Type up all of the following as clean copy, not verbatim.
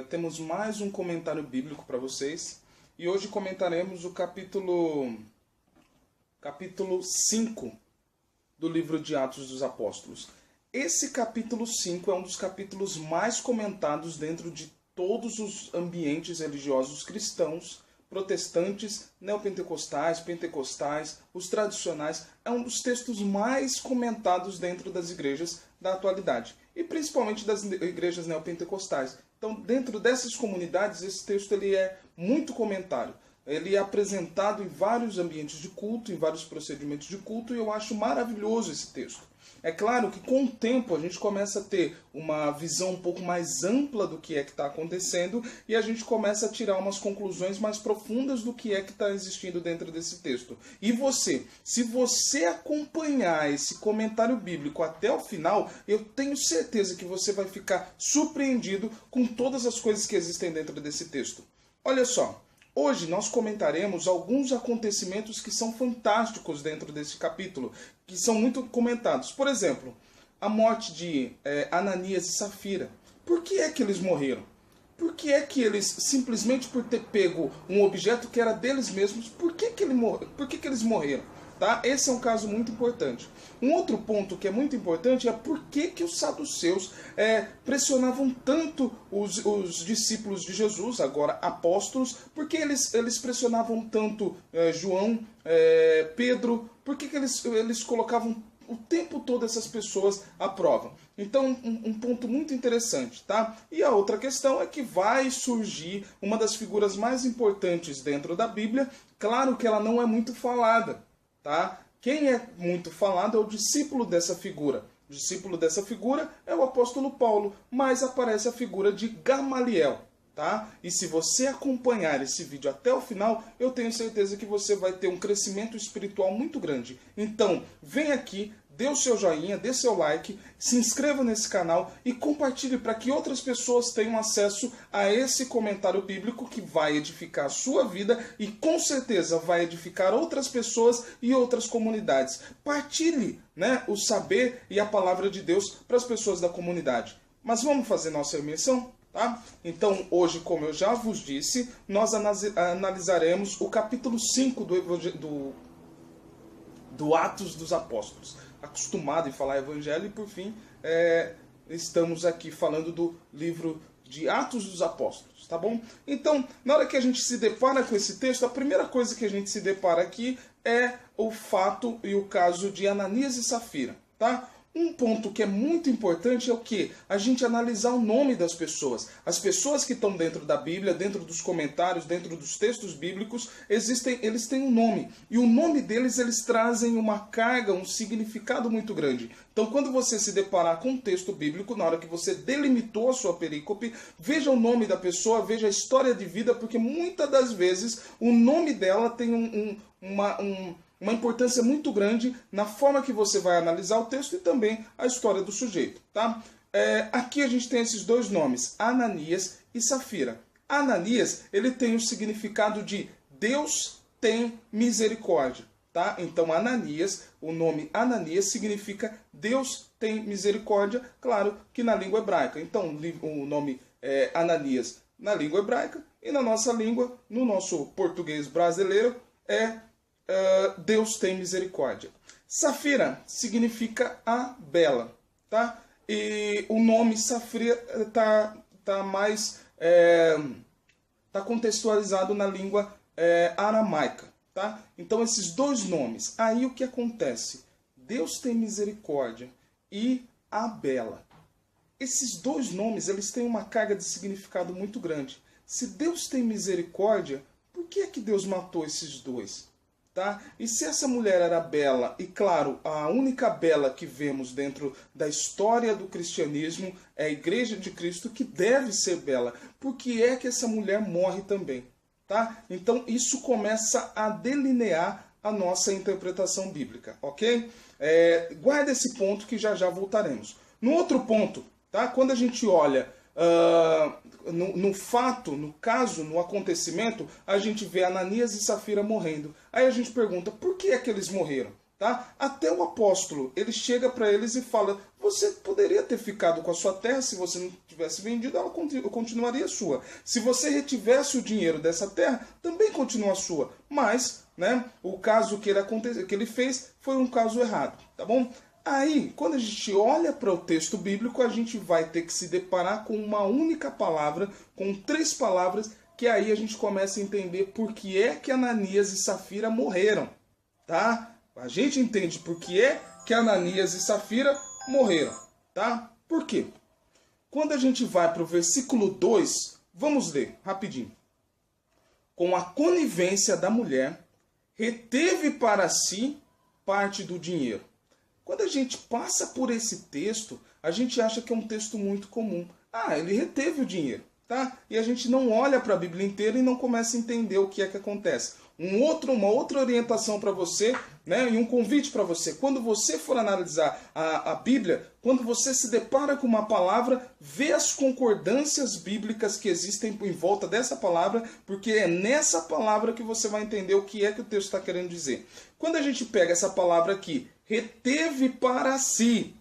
Temos mais um comentário bíblico para vocês. E hoje comentaremos o capítulo 5 do livro de Atos dos Apóstolos. Esse capítulo 5 é um dos capítulos mais comentados dentro de todos os ambientes religiosos cristãos, protestantes, neopentecostais, pentecostais, os tradicionais. É um dos textos mais comentados dentro das igrejas da atualidade, e principalmente das igrejas neopentecostais. Então, dentro dessas comunidades, esse texto ele é muito comentado. Ele é apresentado em vários ambientes de culto, em vários procedimentos de culto, e eu acho maravilhoso esse texto. É claro que com o tempo a gente começa a ter uma visão um pouco mais ampla do que é que está acontecendo e a gente começa a tirar umas conclusões mais profundas do que é que está existindo dentro desse texto. E você, se você acompanhar esse comentário bíblico até o final, eu tenho certeza que você vai ficar surpreendido com todas as coisas que existem dentro desse texto. Olha só. Hoje nós comentaremos alguns acontecimentos que são fantásticos dentro desse capítulo, que são muito comentados. Por exemplo, a morte de Ananias e Safira. Por que é que eles morreram? Por que é que eles, simplesmente por ter pego um objeto que era deles mesmos, por que eles morreram? Tá? Esse é um caso muito importante. Um outro ponto que é muito importante é por que os saduceus pressionavam tanto os discípulos de Jesus, agora apóstolos, por que eles pressionavam tanto João, Pedro, por que eles colocavam o tempo todo essas pessoas à prova. Então, um ponto muito interessante, tá? E a outra questão é que vai surgir uma das figuras mais importantes dentro da Bíblia, claro que ela não é muito falada. Tá? Quem é muito falado é o discípulo dessa figura. O discípulo dessa figura é o apóstolo Paulo, mas aparece a figura de Gamaliel. Tá? E se você acompanhar esse vídeo até o final, eu tenho certeza que você vai ter um crescimento espiritual muito grande. Então, vem aqui, dê o seu joinha, dê seu like, se inscreva nesse canal e compartilhe para que outras pessoas tenham acesso a esse comentário bíblico que vai edificar a sua vida e com certeza vai edificar outras pessoas e outras comunidades. Partilhe, né, o saber e a palavra de Deus para as pessoas da comunidade. Mas vamos fazer nossa imersão? Tá? Então, hoje, como eu já vos disse, nós analisaremos o capítulo 5 do Atos dos Apóstolos. Acostumado em falar evangelho e, por fim, estamos aqui falando do livro de Atos dos Apóstolos, tá bom? Então, na hora que a gente se depara com esse texto, a primeira coisa que a gente se depara aqui é o fato e o caso de Ananias e Safira, tá? Um ponto que é muito importante é o que? A gente analisar o nome das pessoas. As pessoas que estão dentro da Bíblia, dentro dos comentários, dentro dos textos bíblicos, eles têm um nome. E o nome deles, eles trazem uma carga, um significado muito grande. Então, quando você se deparar com um texto bíblico, na hora que você delimitou a sua perícope, veja o nome da pessoa, veja a história de vida, porque muitas das vezes o nome dela tem uma importância muito grande na forma que você vai analisar o texto e também a história do sujeito. Tá? Aqui a gente tem esses dois nomes, Ananias e Safira. Ananias, ele tem o significado de Deus tem misericórdia. Tá? Então, Ananias, o nome Ananias significa Deus tem misericórdia, claro que na língua hebraica. Então, o nome Ananias na língua hebraica e na nossa língua, no nosso português brasileiro, Deus tem misericórdia. Safira significa a bela, tá? E o nome Safira tá mais tá contextualizado na língua aramaica, tá? Então esses dois nomes, aí o que acontece? Deus tem misericórdia e a bela. Esses dois nomes, eles têm uma carga de significado muito grande. Se Deus tem misericórdia, por que é que Deus matou esses dois? Tá? E se essa mulher era bela, e claro, a única bela que vemos dentro da história do cristianismo é a Igreja de Cristo, que deve ser bela, por que é que essa mulher morre também? Tá? Então isso começa a delinear a nossa interpretação bíblica, ok? Guarda esse ponto que já já voltaremos. No outro ponto, tá? Quando a gente olha no fato, no caso, no acontecimento, a gente vê Ananias e Safira morrendo. Aí a gente pergunta, por que é que eles morreram? Tá? Até o apóstolo, ele chega para eles e fala: você poderia ter ficado com a sua terra, se você não tivesse vendido, ela continuaria sua. Se você retivesse o dinheiro dessa terra, também continua sua. Mas, né, o caso que ele fez foi um caso errado, tá bom? Aí, quando a gente olha para o texto bíblico, a gente vai ter que se deparar com uma única palavra, com 3 palavras, que aí a gente começa a entender por que é que Ananias e Safira morreram, tá? A gente entende por que é que Ananias e Safira morreram, tá? Por quê? Quando a gente vai para o versículo 2, vamos ler rapidinho. Com a conivência da mulher, reteve para si parte do dinheiro. Quando a gente passa por esse texto, a gente acha que é um texto muito comum. Ah, ele reteve o dinheiro, tá? E a gente não olha para a Bíblia inteira e não começa a entender o que é que acontece. Uma outra orientação para você, né, e um convite para você. Quando você for analisar a Bíblia, quando você se depara com uma palavra, vê as concordâncias bíblicas que existem em volta dessa palavra, porque é nessa palavra que você vai entender o que é que o texto está querendo dizer. Quando a gente pega essa palavra aqui, reteve para si,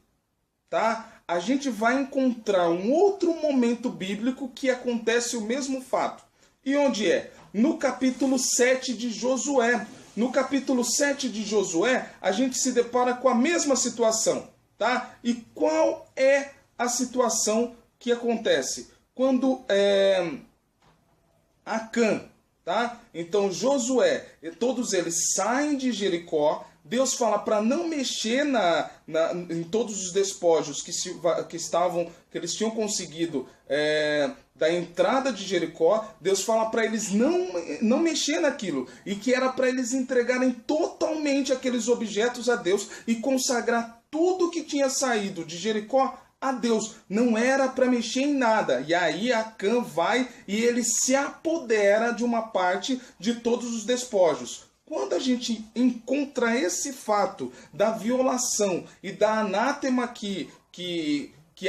tá? A gente vai encontrar um outro momento bíblico que acontece o mesmo fato. E onde é? No capítulo 7 de Josué. No capítulo 7 de Josué, a gente se depara com a mesma situação, tá? E qual é a situação que acontece? Quando Acã, tá? Então Josué, todos eles saem de Jericó. Deus fala para não mexer em todos os despojos que eles tinham conseguido da entrada de Jericó. Deus fala para eles não mexer naquilo, e que era para eles entregarem totalmente aqueles objetos a Deus e consagrar tudo que tinha saído de Jericó a Deus. Não era para mexer em nada. E aí Acã vai e ele se apodera de uma parte de todos os despojos. Quando a gente encontra esse fato da violação e da anátema que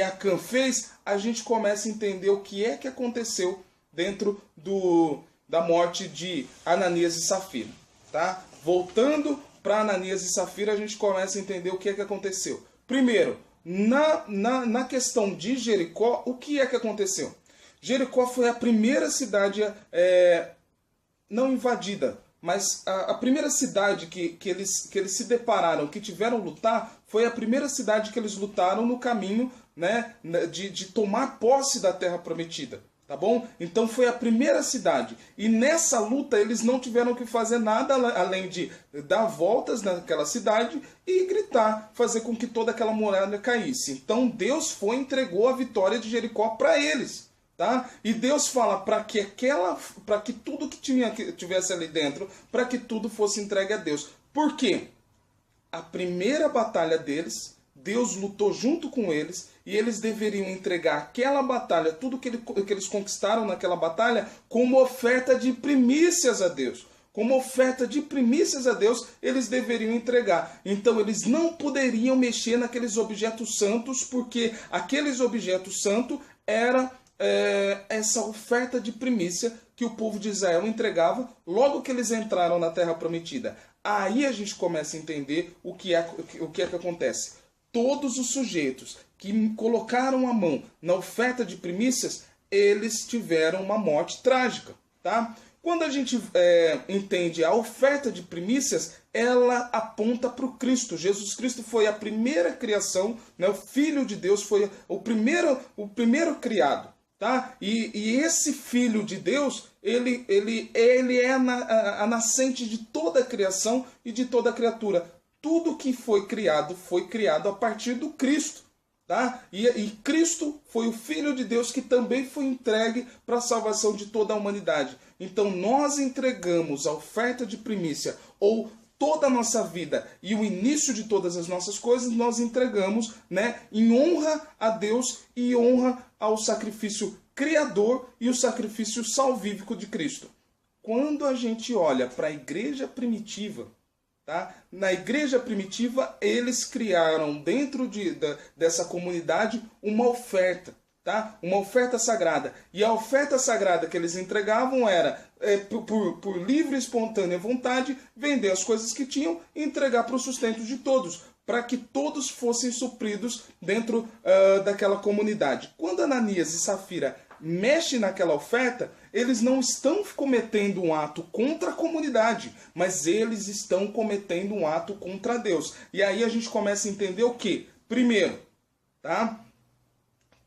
Acã fez, a gente começa a entender o que é que aconteceu dentro da morte de Ananias e Safira, tá? Voltando para Ananias e Safira, a gente começa a entender o que é que aconteceu. Primeiro, na questão de Jericó, o que é que aconteceu? Jericó foi a primeira cidade não invadida, mas a primeira cidade que eles se depararam, que tiveram lutar, foi a primeira cidade que eles lutaram no caminho, né, de tomar posse da terra prometida. Tá bom? Então foi a primeira cidade. E nessa luta eles não tiveram que fazer nada além de dar voltas naquela cidade e gritar, fazer com que toda aquela muralha caísse. Então Deus entregou a vitória de Jericó para eles. Tá? E Deus fala para que tudo que tivesse ali dentro, para que tudo fosse entregue a Deus. Por quê? A primeira batalha deles, Deus lutou junto com eles, e eles deveriam entregar aquela batalha, tudo que eles conquistaram naquela batalha, como oferta de primícias a Deus. Como oferta de primícias a Deus, eles deveriam entregar. Então eles não poderiam mexer naqueles objetos santos, porque aqueles objetos santos eram essa oferta de primícia que o povo de Israel entregava logo que eles entraram na Terra Prometida. Aí a gente começa a entender o que é que acontece. Todos os sujeitos que colocaram a mão na oferta de primícias, eles tiveram uma morte trágica, tá? Quando a gente entende a oferta de primícias, ela aponta para o Cristo. Jesus Cristo foi a primeira criação, né? O Filho de Deus foi o primeiro criado. Tá? E esse Filho de Deus, ele é a nascente de toda a criação e de toda a criatura. Tudo que foi criado a partir do Cristo. Tá? E Cristo foi o Filho de Deus que também foi entregue para a salvação de toda a humanidade. Então nós entregamos a oferta de primícia, ou toda a nossa vida e o início de todas as nossas coisas, nós entregamos, né, em honra a Deus e honra ao sacrifício criador e o sacrifício salvífico de Cristo. Quando a gente olha para a igreja primitiva, tá? Na igreja primitiva, eles criaram dentro dessa comunidade uma oferta. Tá? Uma oferta sagrada. E a oferta sagrada que eles entregavam era por livre e espontânea vontade, vender as coisas que tinham e entregar para o sustento de todos, para que todos fossem supridos dentro daquela comunidade. Quando Ananias e Safira mexem naquela oferta, eles não estão cometendo um ato contra a comunidade, mas eles estão cometendo um ato contra Deus. E aí a gente começa a entender o quê? Primeiro, tá?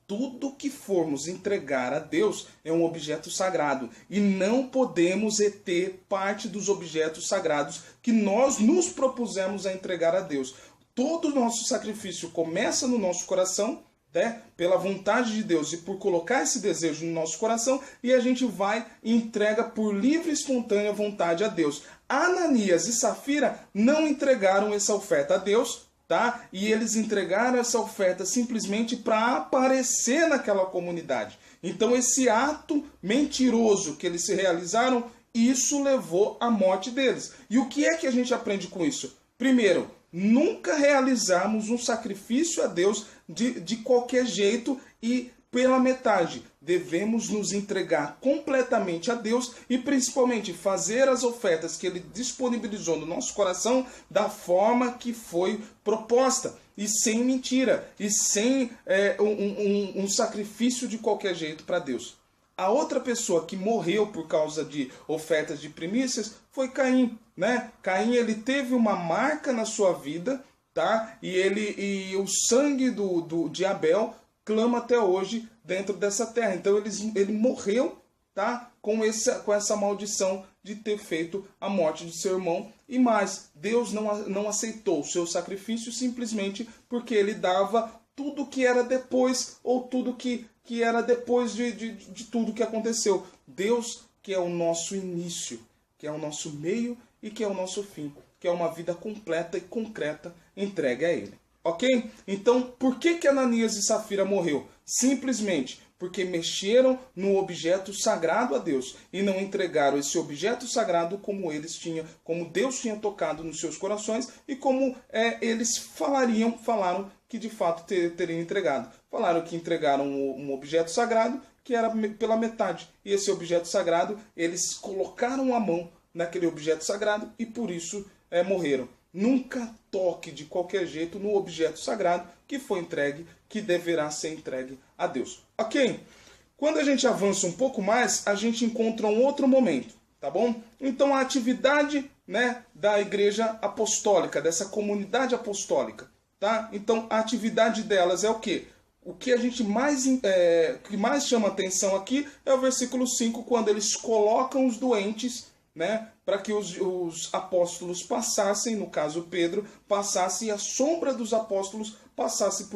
Tudo que formos entregar a Deus é um objeto sagrado. E não podemos ter parte dos objetos sagrados que nós nos propusemos a entregar a Deus. Todo o nosso sacrifício começa no nosso coração, né, pela vontade de Deus e por colocar esse desejo no nosso coração, e a gente vai e entrega por livre e espontânea vontade a Deus. Ananias e Safira não entregaram essa oferta a Deus, tá? E eles entregaram essa oferta simplesmente para aparecer naquela comunidade. Então esse ato mentiroso que eles se realizaram, isso levou à morte deles. E o que é que a gente aprende com isso? Primeiro, nunca realizarmos um sacrifício a Deus de qualquer jeito e pela metade. Devemos nos entregar completamente a Deus e principalmente fazer as ofertas que Ele disponibilizou no nosso coração da forma que foi proposta. E sem mentira, e sem um sacrifício de qualquer jeito para Deus. A outra pessoa que morreu por causa de ofertas de primícias foi Caim, né? Caim, ele teve uma marca na sua vida, tá? E o sangue de Abel clama até hoje dentro dessa terra. Então ele morreu, tá? Com essa maldição de ter feito a morte de seu irmão. E mais, Deus não aceitou o seu sacrifício simplesmente porque ele dava tudo que era depois, ou tudo que era depois de tudo que aconteceu. Deus, que é o nosso início, que é o nosso meio e que é o nosso fim, que é uma vida completa e concreta entregue a Ele. Ok? Então, por que Ananias e Safira morreu? Simplesmente porque mexeram no objeto sagrado a Deus e não entregaram esse objeto sagrado como Deus tinha tocado nos seus corações e como eles falaram que de fato teriam entregado. Falaram que entregaram um objeto sagrado que era pela metade. E esse objeto sagrado, eles colocaram a mão naquele objeto sagrado e por isso morreram. Nunca toque de qualquer jeito no objeto sagrado que foi entregue, que deverá ser entregue a Deus. Ok? Quando a gente avança um pouco mais, a gente encontra um outro momento, tá bom? Então a atividade, né, da igreja apostólica, dessa comunidade apostólica, tá? Então a atividade delas é o quê? O que a gente que mais chama atenção aqui é o versículo 5, quando eles colocam os doentes, né, para que os apóstolos passassem, no caso Pedro, passasse e a sombra dos apóstolos passasse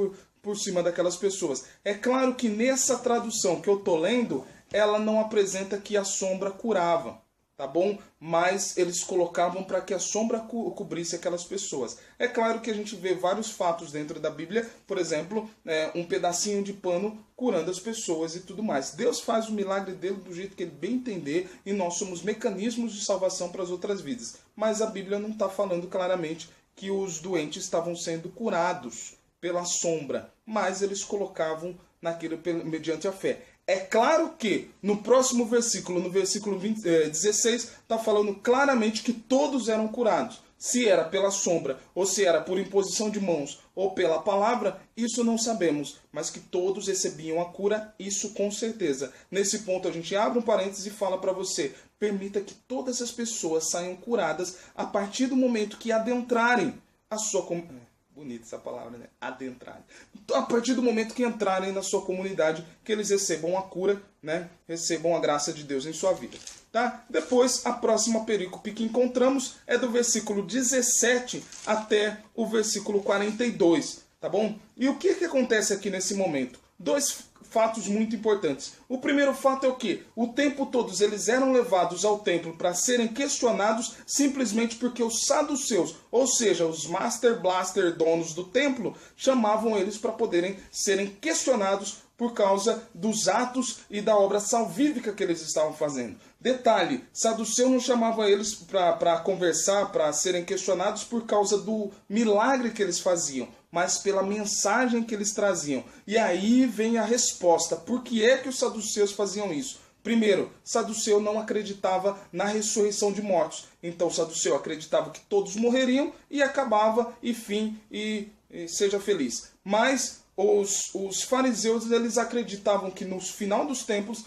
por cima daquelas pessoas. É claro que nessa tradução que eu estou lendo, ela não apresenta que a sombra curava, tá bom? Mas eles colocavam para que a sombra cobrisse aquelas pessoas. É claro que a gente vê vários fatos dentro da Bíblia, por exemplo, um pedacinho de pano curando as pessoas e tudo mais. Deus faz o milagre dele do jeito que ele bem entender e nós somos mecanismos de salvação para as outras vidas. Mas a Bíblia não está falando claramente que os doentes estavam sendo curados pela sombra, mas eles colocavam naquilo mediante a fé. É claro que no próximo versículo, no versículo 16, está falando claramente que todos eram curados. Se era pela sombra, ou se era por imposição de mãos, ou pela palavra, isso não sabemos. Mas que todos recebiam a cura, isso com certeza. Nesse ponto a gente abre um parênteses e fala para você, permita que todas as pessoas saiam curadas a partir do momento que adentrarem a sua comunidade. Bonita essa palavra, né? Adentrarem. A partir do momento que entrarem na sua comunidade, que eles recebam a cura, né? Recebam a graça de Deus em sua vida. Tá? Depois, a próxima perícope que encontramos é do versículo 17 até o versículo 42. Tá bom? E o que acontece aqui nesse momento? Dois fatos muito importantes. O primeiro fato é o que? O tempo todo eles eram levados ao templo para serem questionados simplesmente porque os saduceus, ou seja, os Master Blaster donos do templo, chamavam eles para poderem serem questionados por causa dos atos e da obra salvífica que eles estavam fazendo. Detalhe, saduceu não chamava eles para conversar, para serem questionados por causa do milagre que eles faziam, mas pela mensagem que eles traziam. E aí vem a resposta. Por que é que os saduceus faziam isso? Primeiro, Saduceu não acreditava na ressurreição de mortos. Então, Saduceu acreditava que todos morreriam e acabava, e fim, e seja feliz. Mas os fariseus, eles acreditavam que no final dos tempos,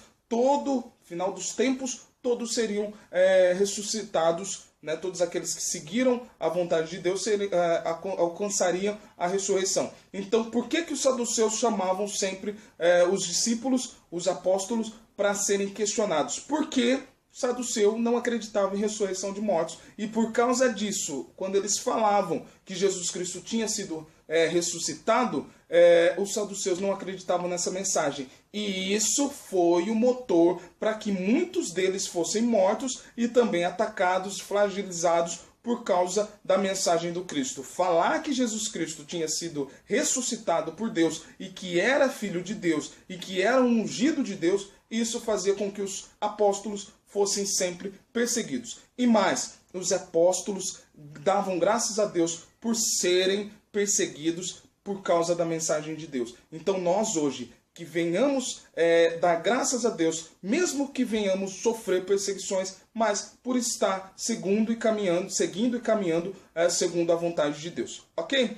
todos seriam ressuscitados, né? Todos aqueles que seguiram a vontade de Deus alcançariam a ressurreição. Então, por que os saduceus chamavam sempre os discípulos, os apóstolos, para serem questionados? Porque saduceu não acreditava em ressurreição de mortos. E por causa disso, quando eles falavam que Jesus Cristo tinha sido ressuscitado, os saduceus não acreditavam nessa mensagem. E isso foi o motor para que muitos deles fossem mortos e também atacados, flagelizados por causa da mensagem do Cristo. Falar que Jesus Cristo tinha sido ressuscitado por Deus e que era filho de Deus e que era um ungido de Deus, isso fazia com que os apóstolos fossem sempre perseguidos. E mais, os apóstolos davam graças a Deus por serem perseguidos por causa da mensagem de Deus. Então nós hoje, que venhamos dar graças a Deus, mesmo que venhamos sofrer perseguições, mas por estar seguindo e caminhando segundo a vontade de Deus. Ok?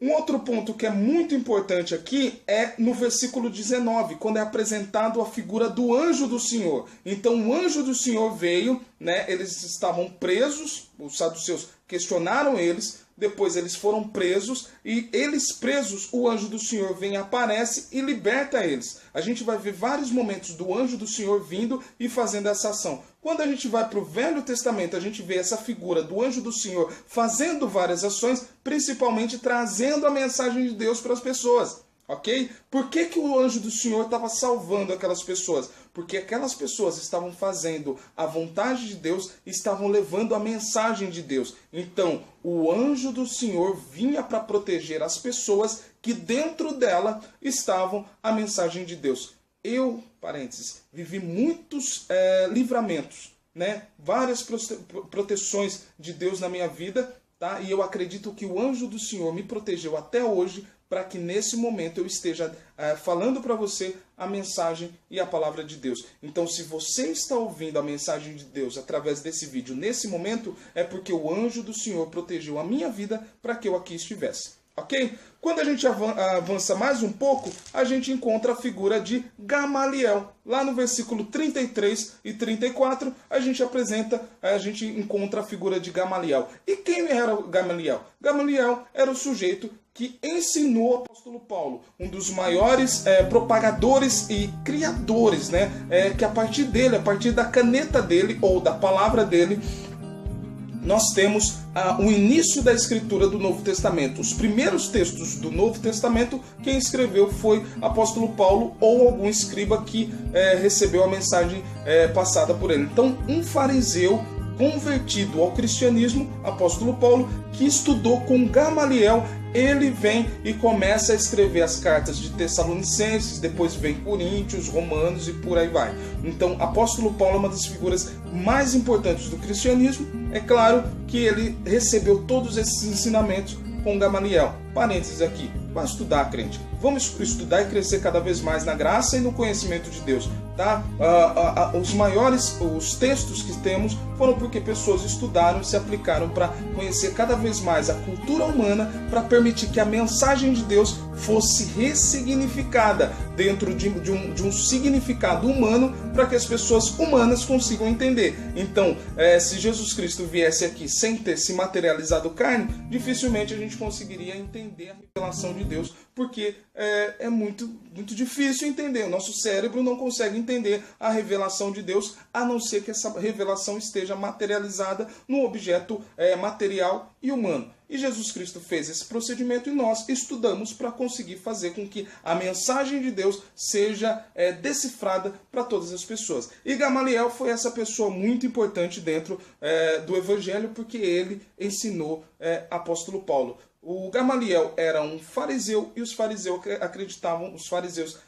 Um outro ponto que é muito importante aqui é no versículo 19, quando é apresentado a figura do anjo do Senhor. Então o anjo do Senhor veio, né, eles estavam presos, os saduceus questionaram eles, depois eles foram presos, e eles presos, o anjo do Senhor vem, aparece e liberta eles. A gente vai ver vários momentos do anjo do Senhor vindo e fazendo essa ação. Quando a gente vai para o Velho Testamento, a gente vê essa figura do anjo do Senhor fazendo várias ações, principalmente trazendo a mensagem de Deus para as pessoas. Ok? Por que o anjo do Senhor estava salvando aquelas pessoas? Porque aquelas pessoas estavam fazendo a vontade de Deus, estavam levando a mensagem de Deus. Então, o anjo do Senhor vinha para proteger as pessoas que dentro dela estavam a mensagem de Deus. Eu, parênteses, vivi muitos livramentos, né? Várias proteções de Deus na minha vida, tá? E eu acredito que o anjo do Senhor me protegeu até hoje, para que nesse momento eu esteja falando para você a mensagem e a palavra de Deus. Então, se você está ouvindo a mensagem de Deus através desse vídeo nesse momento, é porque o anjo do Senhor protegeu a minha vida para que eu aqui estivesse. Ok? Quando a gente avança mais um pouco, a gente encontra a figura de Gamaliel. Lá no versículo 33 e 34, a gente encontra a figura de Gamaliel. E quem era Gamaliel? Gamaliel era o sujeito que ensinou o apóstolo Paulo, um dos maiores propagadores e criadores, né? Que a partir dele, a partir da caneta dele ou da palavra dele, nós temos o início da escritura do Novo Testamento. Os primeiros textos do Novo Testamento, quem escreveu foi apóstolo Paulo ou algum escriba que recebeu a mensagem passada por ele. Então, um fariseu convertido ao cristianismo, apóstolo Paulo, que estudou com Gamaliel, ele vem e começa a escrever as cartas de Tessalonicenses, depois vem Coríntios, Romanos e por aí vai. Então, apóstolo Paulo é uma das figuras mais importantes do cristianismo. É claro que ele recebeu todos esses ensinamentos com Gamaliel. Parênteses aqui, vai estudar, crente. Vamos estudar e crescer cada vez mais na graça e no conhecimento de Deus. Tá? Os textos que temos foram porque pessoas estudaram e se aplicaram para conhecer cada vez mais a cultura humana, para permitir que a mensagem de Deus fosse ressignificada dentro de um significado humano, para que as pessoas humanas consigam entender. Então, se Jesus Cristo viesse aqui sem ter se materializado carne, dificilmente a gente conseguiria entender a revelação de Deus, porque é muito difícil entender. O nosso cérebro não consegue entender a revelação de Deus, a não ser que essa revelação esteja materializada num objeto material e humano. E Jesus Cristo fez esse procedimento e nós estudamos para conseguir fazer com que a mensagem de Deus seja decifrada para todas as pessoas. E Gamaliel foi essa pessoa muito importante dentro do Evangelho, porque ele ensinou apóstolo Paulo. O Gamaliel era um fariseu e os fariseus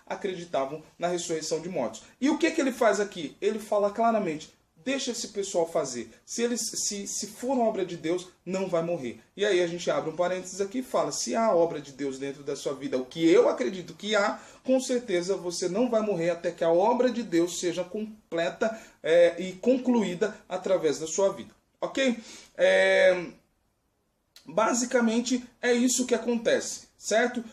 acreditavam na ressurreição de mortos. E o que ele faz aqui? Ele fala claramente: Deixa esse pessoal fazer. Se for uma obra de Deus, não vai morrer. E aí a gente abre um parênteses aqui e fala, se há obra de Deus dentro da sua vida, o que eu acredito que há, com certeza você não vai morrer até que a obra de Deus seja completa e concluída através da sua vida. Ok? Basicamente é isso que acontece, certo?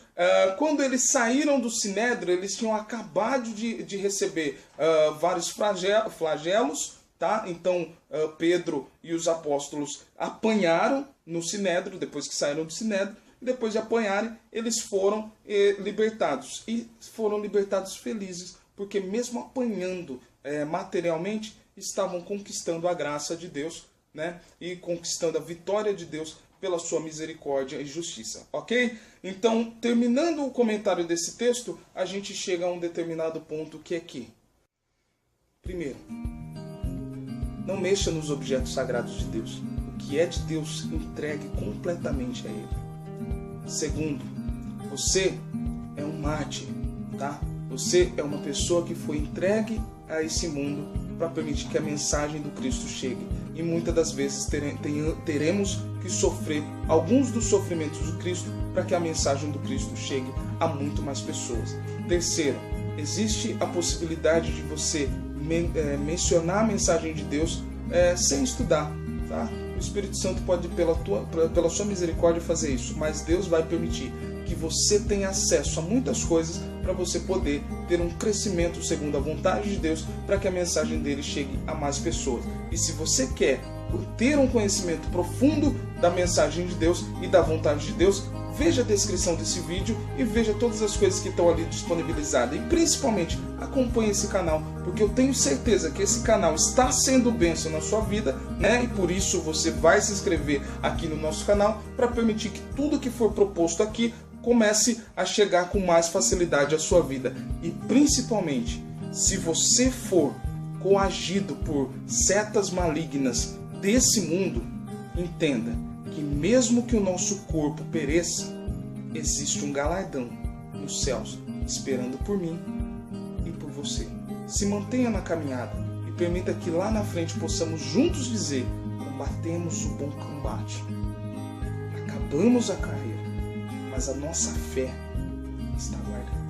Quando eles saíram do Sinédrio, eles tinham acabado de receber vários flagelos, tá? Então Pedro e os apóstolos apanharam no Sinédrio, depois que saíram do Sinédrio, e depois de apanharem, eles foram libertados. E foram libertados felizes, porque mesmo apanhando materialmente, estavam conquistando a graça de Deus, né? E conquistando a vitória de Deus pela sua misericórdia e justiça, ok? Então, terminando o comentário desse texto, a gente chega a um determinado ponto que é que, primeiro, não mexa nos objetos sagrados de Deus. O que é de Deus, entregue completamente a Ele. Segundo, você é um mártir, tá? Você é uma pessoa que foi entregue a esse mundo para permitir que a mensagem do Cristo chegue. E muitas das vezes teremos que sofrer alguns dos sofrimentos do Cristo para que a mensagem do Cristo chegue a muito mais pessoas. Terceiro, existe a possibilidade de você mencionar a mensagem de Deus sem estudar, tá? O Espírito Santo pode, pela sua misericórdia, fazer isso, mas Deus vai permitir que você tenha acesso a muitas coisas para você poder ter um crescimento segundo a vontade de Deus, para que a mensagem dele chegue a mais pessoas. E se você quer ter um conhecimento profundo da mensagem de Deus e da vontade de Deus, veja a descrição desse vídeo e veja todas as coisas que estão ali disponibilizadas. E principalmente acompanhe esse canal, porque eu tenho certeza que esse canal está sendo bênção na sua vida, né? E por isso você vai se inscrever aqui no nosso canal para permitir que tudo que for proposto aqui comece a chegar com mais facilidade à sua vida. E principalmente, se você for coagido por setas malignas desse mundo, entenda que mesmo que o nosso corpo pereça, existe um galardão nos céus esperando por mim e por você. Se mantenha na caminhada e permita que lá na frente possamos juntos dizer: combatemos o bom combate, acabamos a carreira, mas a nossa fé está guardada.